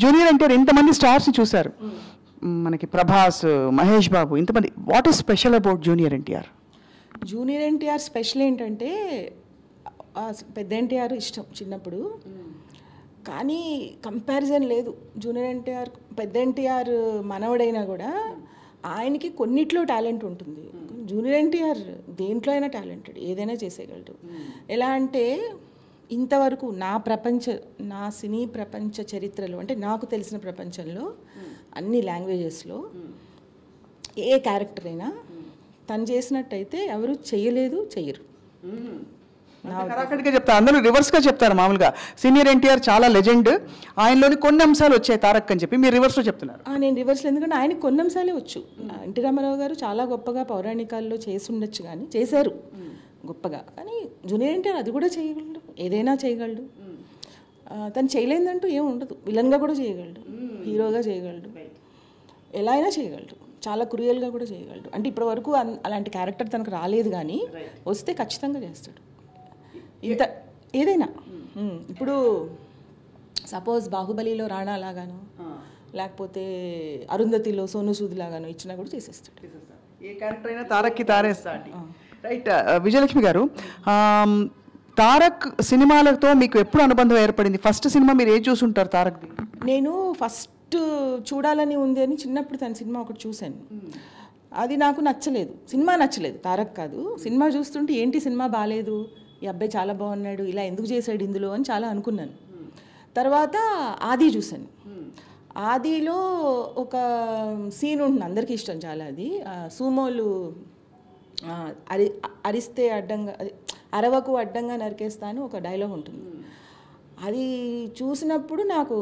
Junior NTR ఇంతమంది స్టార్స్ని చూశారు, మనకి ప్రభాస్, మహేష్ బాబు, ఇంతమంది. What is special about junior NTR? Junior NTR special ఏంటంటే పెద్ద ఎన్టీఆర్ ఇష్టం చిన్నప్పుడు, కానీ కంపారిజన్ లేదు. జూనియర్ ఎన్టీఆర్ పెద్ద ఎన్టీఆర్ మనవడైనా కూడా ఆయనకి కొన్నిట్లో టాలెంట్ ఉంటుంది. జూనియర్ ఎన్టీఆర్ దేంట్లో అయినా టాలెంటెడ్, ఏదైనా చేసేయగలడు. ఎలా అంటే ఇంతవరకు నా సినీ ప్రపంచ చరిత్రలో, అంటే నాకు తెలిసిన ప్రపంచంలో అన్ని లాంగ్వేజెస్లో ఏ క్యారెక్టర్ అయినా తను చేసినట్టయితే ఎవరు చేయలేదు, చెయ్యరు. కరెక్ట్గా చెప్తారు, అందరూ రివర్స్గా చెప్తారు. మామూలుగా సీనియర్ ఎన్టీఆర్ చాలా లెజెండ్, ఆయనలోని కొన్ని అంశాలు వచ్చాయి తారక్ అని చెప్పి మీరు రివర్స్లో చెప్తున్నారు. నేను రివర్స్లో, ఎందుకంటే ఆయనకి కొన్ని అంశాలే వచ్చు. ఎన్టీ రామారావు గారు చాలా గొప్పగా పౌరాణికాల్లో చేసి ఉండొచ్చు, కానీ చేశారు గొప్పగా. కానీ జూనియర్ ఎన్టీఆర్ అది కూడా చేయగలడు, ఏదైనా చేయగలడు. తను చేయలేదంటూ ఏం ఉండదు. విలన్గా కూడా చేయగలడు, హీరోగా చేయగలడు, ఎలా అయినా చేయగలడు. చాలా క్రూయల్గా కూడా చేయగలడు. అంటే ఇప్పటి వరకు అలాంటి క్యారెక్టర్ తనకు రాలేదు, కానీ వస్తే ఖచ్చితంగా చేస్తాడు. ఇంత ఏదైనా ఇప్పుడు సపోజ్ బాహుబలిలో రాణా లాగాను, లేకపోతే అరుంధతిలో సోను సూద్ లాగాను ఇచ్చినా కూడా చేసేస్తాడు. ఏ క్యారెక్టర్ అయినా తారక్కి తారేస్తాడు. రైట్. విజయలక్ష్మి గారు, తారక్ సినిమాలతో మీకు ఎప్పుడు అనుబంధం ఏర్పడింది? ఫస్ట్ సినిమా మీరు ఏది చూసుంటారు తారక్ది? నేను ఫస్ట్ చూడాలని ఉంది అని చిన్నప్పుడు తన సినిమా ఒకటి చూశాను. అది నాకు నచ్చలేదు, సినిమా నచ్చలేదు, తారక్ కాదు. సినిమా చూస్తుంటే ఏంటి సినిమా బాగాలేదు, ఈ అబ్బాయి చాలా బాగున్నాడు, ఇలా ఎందుకు చేశాడు ఇందులో అని చాలా అనుకున్నాను. తర్వాత ఆది చూశాను. ఆదిలో ఒక సీన్ ఉంటుంది, అందరికీ ఇష్టం చాలా. అది సూమోలు అరిస్తే అడ్డంగా, అరవకు అడ్డంగా నరికేస్తాను ఒక డైలాగ్ ఉంటుంది. అది చూసినప్పుడు నాకు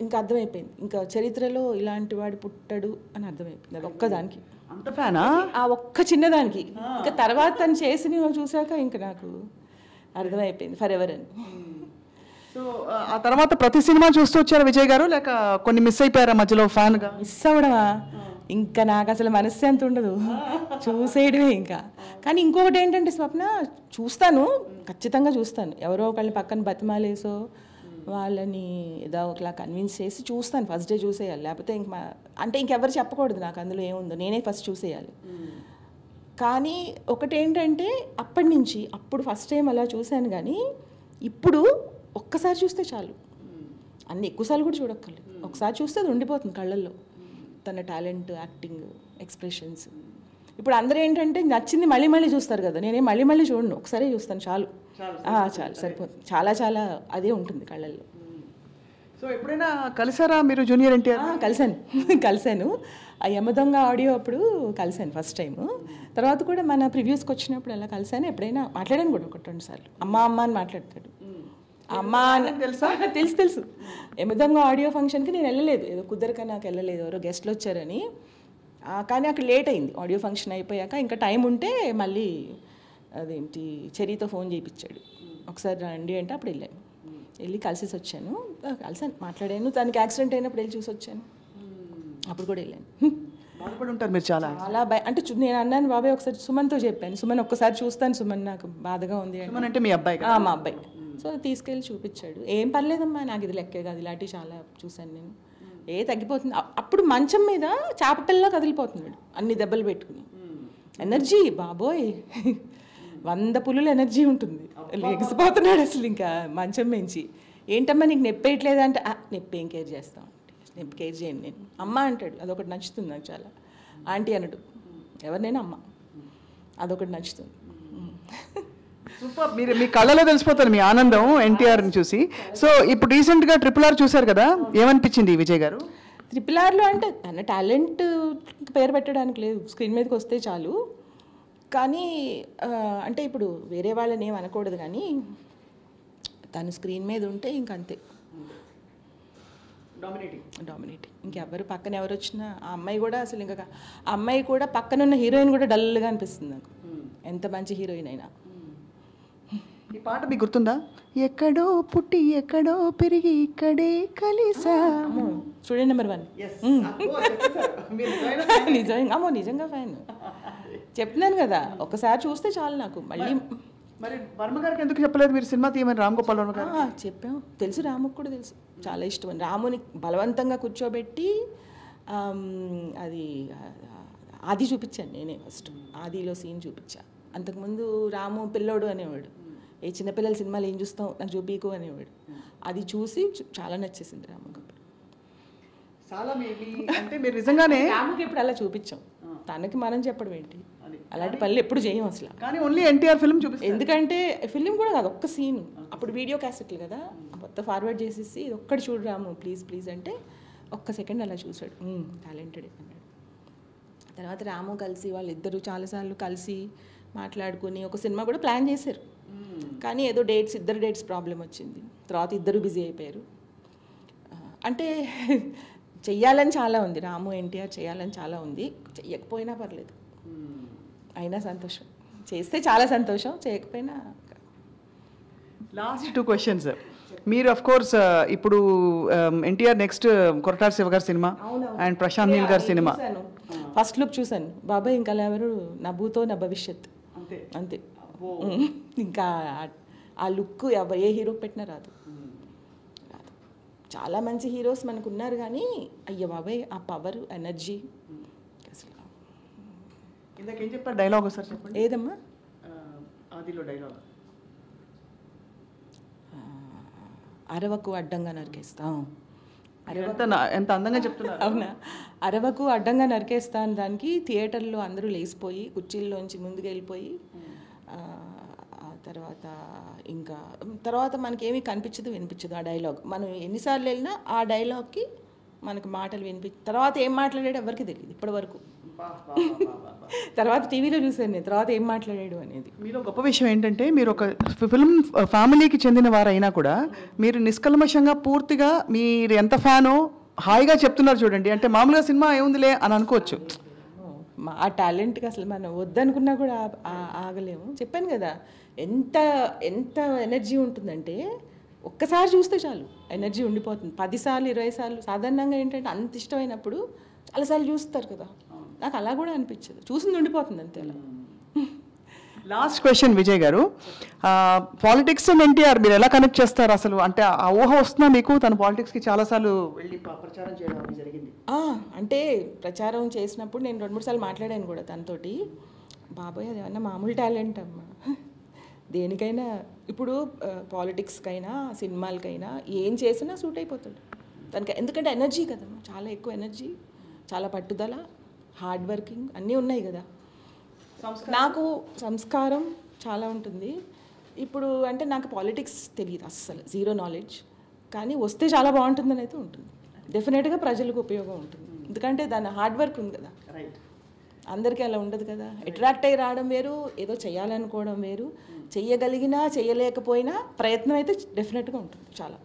ఇంకా అర్థమైపోయింది, ఇంకా చరిత్రలో ఇలాంటి వాడు పుట్టడు అని అర్థమైపోయింది. అది ఒక్కదానికి, అంత ఫ్యానా ఆ ఒక్క చిన్నదానికి. ఇంకా తర్వాత తను చేసి చూసాక ఇంకా నాకు అర్థమైపోయింది ఫర్ ఎవర్ అని. సో ఆ తర్వాత ప్రతి సినిమా చూస్తూ వచ్చారు విజయ్ గారు, లేక కొన్ని మిస్ అయిపోయారా మధ్యలో ఫ్యాన్గా? మిస్ అవ్వడమా, ఇంకా నాకు అసలు మనశ్శాంతి ఉండదు, చూసేయడమే ఇంకా. కానీ ఇంకొకటి ఏంటంటే స్వప్న, చూస్తాను, ఖచ్చితంగా చూస్తాను. ఎవరో ఒకళ్ళని పక్కన బతిమాలేసో వాళ్ళని ఏదో ఒకలా కన్విన్స్ చేసి చూస్తాను. ఫస్ట్ డే చూసేయాలి, లేకపోతే అంటే ఇంకెవరు చెప్పకూడదు నాకు అందులో ఏముందో, నేనే ఫస్ట్ చూసేయాలి. కానీ ఒకటేంటంటే అప్పటి నుంచి, అప్పుడు ఫస్ట్ టైం అలా చూశాను, కానీ ఇప్పుడు ఒక్కసారి చూస్తే చాలు, అన్ని ఎక్కువసార్లు కూడా చూడక్కర్లేదు. ఒకసారి చూస్తే అది ఉండిపోతుంది కళ్ళల్లో, తన టాలెంట్, యాక్టింగ్, ఎక్స్ప్రెషన్స్. ఇప్పుడు అందరూ ఏంటంటే నచ్చింది మళ్ళీ మళ్ళీ చూస్తారు కదా, నేనే మళ్ళీ మళ్ళీ చూడను, ఒకసారి చూస్తాను చాలు, చాలు సరిపోతుంది. చాలా చాలా అదే ఉంటుంది కళ్ళల్లో. సో ఎప్పుడైనా కలిసారా మీరు జూనియర్ ఎన్టీఆర్? కలిశాను ఆ యమదొంగ ఆడియో అప్పుడు కలిశాను ఫస్ట్ టైము. తర్వాత కూడా మన ప్రివ్యూస్కి వచ్చినప్పుడు అలా కలిశాను. ఎప్పుడైనా మాట్లాడాను కూడా ఒకటి రెండు సార్లు. అమ్మ అమ్మ అని మాట్లాడతాడు. అమ్మ తెలుసా? తెలుసు. యమదొంగ ఆడియో ఫంక్షన్కి నేను వెళ్ళలేదు, ఏదో కుదరక నాకు వెళ్ళలేదు, ఎవరో గెస్ట్లు వచ్చారని. కానీ అక్కడ లేట్ అయింది. ఆడియో ఫంక్షన్ అయిపోయాక ఇంకా టైం ఉంటే మళ్ళీ అదేంటి చెరీతో ఫోన్ చేయించాడు, ఒకసారి రండి అంటే అప్పుడు వెళ్ళాను. వెళ్ళి కలిసి వచ్చాను, కలిసాను, మాట్లాడాను. తనకి యాక్సిడెంట్ అయినప్పుడు వెళ్ళి చూసి వచ్చాను, అప్పుడు కూడా వెళ్ళాను. బాధపడి ఉంటారు మీరు చాలా. అంటే నేను అన్నాను బాబాయ్ ఒకసారి సుమన్తో చెప్పాను, సుమన్ ఒక్కసారి చూస్తాను సుమన్, నాకు బాధగా ఉంది అంటే. మీ అబ్బాయి? మా అబ్బాయి. సో తీసుకెళ్ళి చూపించాడు. ఏం పర్లేదమ్మా, నాకు ఇది లెక్కే కాదు, ఇలాంటివి చాలా చూశాను నేను, తగ్గిపోతుంది. అప్పుడు మంచం మీద చాపపిల్ల కదిలిపోతున్నాడు, అన్ని దెబ్బలు పెట్టుకుని. ఎనర్జీ బాబోయ్, 100 పులుల ఎనర్జీ ఉంటుంది. లెగిసిపోతున్నాడు అసలు ఇంకా మంచం మించి. ఏంటమ్మా నీకు నొప్పి వేయట్లేదు అంటే, నొప్పి ఏం కేర్ చేస్తాం, నొప్పి కేర్ చేయండి నేను. అమ్మ అంటాడు, అదొకటి నచ్చుతుంది నాకు చాలా. ఆంటీ అనడు, ఎవరినైనా అమ్మ, అదొకటి నచ్చుతుంది. సూపర్. మీరు మీ కళ్ళలో తెలిసిపోతారు మీ ఆనందం ఎన్టీఆర్ని చూసి. సో ఇప్పుడు రీసెంట్గా RRR చూశారు కదా, ఏమనిపించింది విజయ్ గారు? RRRలో అంటే తన టాలెంట్ పేరు పెట్టడానికి లేదు, స్క్రీన్ మీదకి వస్తే చాలు. కానీ అంటే ఇప్పుడు వేరే వాళ్ళని ఏం అనకూడదు, కానీ తను స్క్రీన్ మీద ఉంటే ఇంకంతే, డామినేటింగ్. ఇంకెవరు పక్కన ఎవరు వచ్చినా, ఆ అమ్మాయి కూడా అసలు ఇంకా, ఆ అమ్మాయి కూడా పక్కనున్న హీరోయిన్ కూడా డల్గా అనిపిస్తుంది నాకు, ఎంత మంచి హీరోయిన్ అయినా. ఈ పాట మీకు గుర్తుందా? ఎక్కడో పుట్టి ఎక్కడో పెరిగి ఇక్కడే కలిసా. Student number 1. నిజంగా ఫ్యాన్. చెప్తున్నాను కదా, ఒకసారి చూస్తే చాలు నాకు. మళ్ళీ మరి వర్మ గారికి ఎందుకు చెప్పలేదు మీరు సినిమా తీయమని? రామ్ గోపాల్ వర్మ గారు చెప్పాం, తెలుసు, రాముకు కూడా తెలుసు, చాలా ఇష్టం. రాముని బలవంతంగా కూర్చోబెట్టి అది చూపించాను నేనే ఫస్ట్. ఆదిలో సీన్ చూపించా. అంతకుముందు రాము పిల్లోడు అనేవాడు, ఏ చిన్నపిల్లల సినిమాలు ఏం చూస్తాం నాకు చూపీకు అనేవాడు. అది చూసి చాలా నచ్చేసింది రాముకి. చాలా మేబీ అంటే మీరు నిజంగానే రాముకి ఎప్పుడు అలా చూపించాం, తనకి మనం చెప్పడం ఏంటి, అలాంటి పనులు ఎప్పుడు చేయం అసలు. కానీ ఓన్లీ ఎన్టీఆర్ ఫిల్మ్ చూపిస్తాం, ఎందుకంటే ఫిలిం కూడా కాదు, ఒక్క సీన్. అప్పుడు వీడియో క్యాసెట్లు కదా, మొత్తం ఫార్వర్డ్ చేసేసి ఇది ఒక్కటి చూడు రాము ప్లీజ్ ప్లీజ్ అంటే ఒక్క సెకండ్ అలా చూసాడు, టాలెంటెడ్ అన్నాడు. తర్వాత రాము కలిసి వాళ్ళిద్దరూ చాలాసార్లు కలిసి మాట్లాడుకుని ఒక సినిమా కూడా ప్లాన్ చేశారు. కానీ ఏదో ఇద్దరు డేట్స్ ప్రాబ్లం వచ్చింది. తర్వాత ఇద్దరు బిజీ అయిపోయారు. అంటే చెయ్యాలని చాలా ఉంది, రాము ఎన్టీఆర్ చేయాలని చాలా ఉంది. చెయ్యకపోయినా పర్లేదు, అయినా సంతోషం. చేస్తే చాలా సంతోషం, చేయకపోయినా. Last 2 questions. మీరు అఫ్ కోర్స్ ఇప్పుడు ఎన్టీఆర్ నెక్స్ట్ కొరటాల శివ గారి సినిమా అండ్ ప్రశాంత్ నీల్ గారి సినిమా ఫస్ట్ లుక్ చూశాను. బాబాయ్ ఇంకా ఎవరు, నా భూతో నా భవిష్యత్ అంతే. ఇంకా ఆ లుక్ ఏ హీరోకి పెట్టినా రాదు. చాలా మంచి హీరోస్ మనకు ఉన్నారు కానీ అయ్య బాబాయ్ ఆ పవర్ ఎనర్జీ అసలు. ఇందాకేం చెప్పారు డైలాగ్ ఒకసారి చెప్పండి. ఏదమ్మా ఆదిలో డైలాగ్? అరవకు అడ్డంగా నరికేస్తాం. ఎంత అందంగా చెప్తున్నారు. అవునా? అరవకు అడ్డంగా నరికేస్తాను. దానికి థియేటర్లో అందరూ లేచిపోయి కుర్చీల్లోంచి ముందుకు వెళ్ళిపోయి తర్వాత మనకేమీ కనిపించదు వినిపించదు. ఆ డైలాగ్ మనం ఎన్నిసార్లు వెళ్ళినా ఆ డైలాగ్కి మనకు మాటలు తర్వాత ఏం మాట్లాడాడు ఎవరికి తెలియదు ఇప్పటి వరకు. తర్వాత టీవీలో చూసాను నేను తర్వాత ఏం మాట్లాడాడు అనేది. మీలో గొప్ప విషయం ఏంటంటే మీరు ఒక ఫిల్మ్ ఫ్యామిలీకి చెందిన వారైనా కూడా మీరు నిష్కల్మషంగా పూర్తిగా మీరు ఎంత ఫ్యానో హాయిగా చెప్తున్నారు చూడండి. అంటే మామూలుగా సినిమా ఏముందిలే అని అనుకోవచ్చు. ఆ టాలెంట్కి అసలు మనం వద్దనుకున్నా కూడా ఆగలేము. చెప్పాను కదా ఎంత ఎంత ఎనర్జీ ఉంటుందంటే ఒక్కసారి చూస్తే చాలు ఎనర్జీ ఉండిపోతుంది. 10 సార్లు 20 సార్లు సాధారణంగా ఏంటంటే అంత ఇష్టమైనప్పుడు చాలాసార్లు చూస్తారు కదా, నాకు అలా కూడా అనిపించదు, చూసింది ఉండిపోతుంది అంతే అలా. లాస్ట్ క్వశ్చన్ విజయ్ గారు, పాలిటిక్స్ అండ్ ఎన్టీఆర్ మీరు ఎలా కనెక్ట్ చేస్తారు అసలు? అంటే ఆ ఊహ వస్తున్నా మీకు తన పాలిటిక్స్కి చాలాసార్లు వెళ్ళి ప్రచారం చేయడం జరిగింది? అంటే ప్రచారం చేసినప్పుడు నేను 2-3 సార్లు మాట్లాడాను కూడా తనతోటి. బాబాయ్ అది ఏమన్నా మామూలు టాలెంట్ అమ్మా, దేనికైనా ఇప్పుడు పాలిటిక్స్కైనా సినిమాలకైనా ఏం చేసినా సూట్ అయిపోతాడు తనకి. ఎందుకంటే ఎనర్జీ కదమ్మా, చాలా ఎక్కువ ఎనర్జీ, చాలా పట్టుదల, హార్డ్ వర్కింగ్ అన్నీ ఉన్నాయి కదా. నాకు సంస్కారం చాలా ఉంటుంది. ఇప్పుడు అంటే నాకు పాలిటిక్స్ తెలియదు అస్సలు, జీరో నాలెడ్జ్. కానీ వస్తే చాలా బాగుంటుందని అయితే ఉంటుంది, డెఫినెట్గా ప్రజలకు ఉపయోగం ఉంటుంది. ఎందుకంటే దాని హార్డ్ వర్క్ ఉంది కదా, అందరికీ అలా ఉండదు కదా. అట్రాక్ట్ అయ్యి రావడం వేరు, ఏదో చేయాలనుకోవడం వేరు. చెయ్యగలిగినా చేయలేకపోయినా ప్రయత్నం అయితే డెఫినెట్గా ఉంటుంది చాలా.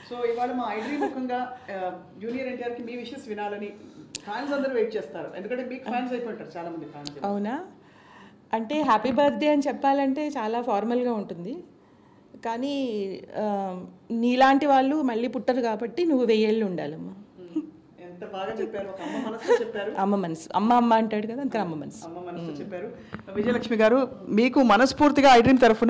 సో ఇవాళ మా ఐడ్రీ ముఖంగా జూనియర్ ఎన్టీఆర్కి మీ విషెస్ వినాలని ఫ్యాన్స్ అందరూ వెయిట్ చేస్తారు, ఎందుకంటే బిగ్ ఫ్యాన్స్ అయిపోతారు చాలా మంది ఫ్యాన్స్. అవునా? అంటే హ్యాపీ బర్త్డే అని చెప్పాలంటే చాలా ఫార్మల్గా ఉంటుంది, కానీ నీలాంటి వాళ్ళు మళ్ళీ పుట్టరు కాబట్టి నువ్వు 1000 ఏళ్ళు ఉండాలమ్మా. ఎంత బాగా చెప్పారు, ఒక అమ్మ మనసు చెప్పారు. అమ్మ మనసు, అమ్మ అమ్మ అంటాడు కదా, అంతే అమ్మ మనసు. అమ్మ మనసు చెప్పారు. విజయలక్ష్మి గారు మీకు మనస్ఫూర్తిగా ఐడ్రీమ్ తరఫున